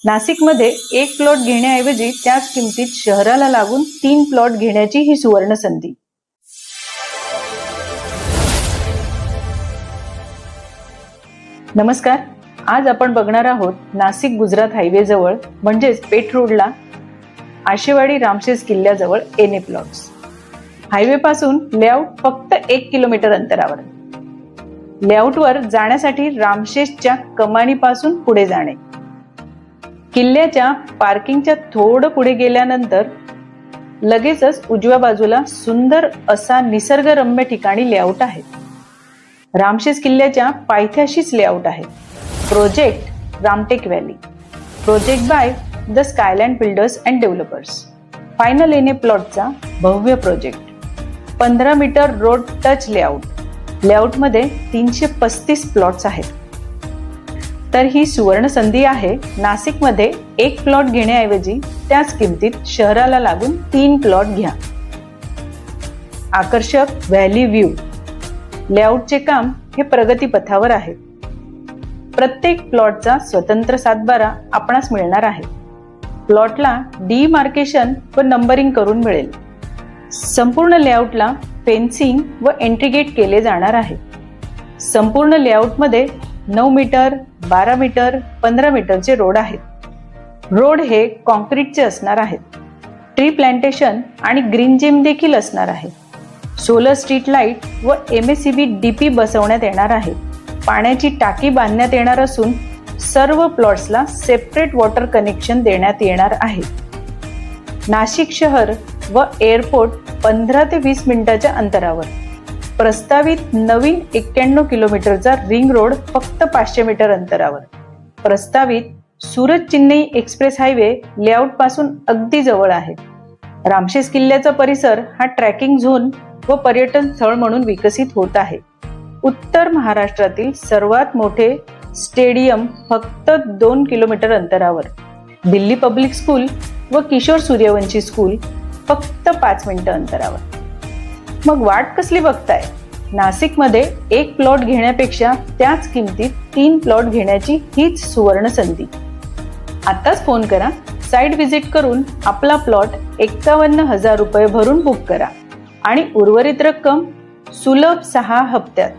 नाशिकमध्ये एक प्लॉट घेण्याऐवजी त्याच किमतीत शहराला लागून 3 प्लॉट घेण्याची ही सुवर्ण संधी. नमस्कार. आज आपण बघणार आहोत नाशिक गुजरात हायवे जवळ म्हणजेच पेठ रोडला Ashewadi Ramshej किल्ल्याजवळ NA plots. Highway पासून लेआउट फक्त 1 किलोमीटर अंतरावर. लेआउटवर जाण्यासाठी रामशेजच्या कमानीपासून पुढे जाणे. किल्ल्याच्या पार्किंगच्या थोडं पुढे गेल्यानंतर लगेचच उजव्या बाजूला सुंदर असा निसर्गरम्य ठिकाणी लेआउट आहे. रामशेज किल्ल्याच्या पायथ्याशीच लेआउट आहे. Project Ramtek valley, project by the Skyland builders and developers. Final NA प्लॉटचा भव्य प्रोजेक्ट. 15 मीटर रोड टच लेआउट. लेआउटमध्ये 335 प्लॉट्स आहेत. तर ही सुवर्ण संधी आहे नाशिकमध्ये एक प्लॉट घेण्याऐवजी त्याच किमतीत शहराला लागून 3 प्लॉट घ्या. आकर्षक व्हॅली व्ह्यू. लेआउटचे काम हे प्रगतीपथावर आहे. प्रत्येक प्लॉटचा स्वतंत्र सातबारा आपणास मिळणार आहे. प्लॉटला डिमार्केशन व नंबरिंग करून मिळेल. संपूर्ण लेआउटला फेन्सिंग व एंट्री गेट केले जाणार आहे. संपूर्ण लेआउटमध्ये 9 मीटर, 12 मीटर, 15 मीटरचे रोड आहेत. रोड हे कॉन्क्रीटचे असणार आहेत. ट्री प्लांटेशन आणि ग्रीन जिम देखील असणार आहे. सोलर स्ट्रीट लाईट व MACB DP बसवण्यात येणार आहे. पाण्याची टाकी बांधण्यात येणार असून सर्व प्लॉट्सला सेपरेट वॉटर कनेक्शन देण्यात येणार आहे. नाशिक शहर व एअरपोर्ट 15 ते 20 मिनिटाच्या अंतरावर. प्रस्तावित नवीन 91 किलोमीटरचा रिंग रोड फक्त 500 मीटर अंतरावर. प्रस्तावित Surat Chennai express highway layout पासून अगदी जवळ आहे. रामशेज किल्ल्याचा परिसर हा ट्रॅकिंग झोन व पर्यटन स्थळ म्हणून विकसित होत आहे. उत्तर महाराष्ट्रातील सर्वात मोठे स्टेडियम फक्त 2 किलोमीटर अंतरावर. दिल्ली पब्लिक स्कूल व किशोर सूर्यवंशी स्कूल फक्त 5 मिनिटं अंतरावर. मग वाट कसली बघताय? नाशिकमध्ये एक प्लॉट घेण्यापेक्षा त्याच किमतीत 3 प्लॉट घेण्याची हीच सुवर्ण संधी. आताच फोन करा. साईट व्हिजिट करून आपला प्लॉट 51,000 रुपये भरून बुक करा आणि उर्वरित रक्कम सुलभ 6 हप्त्यात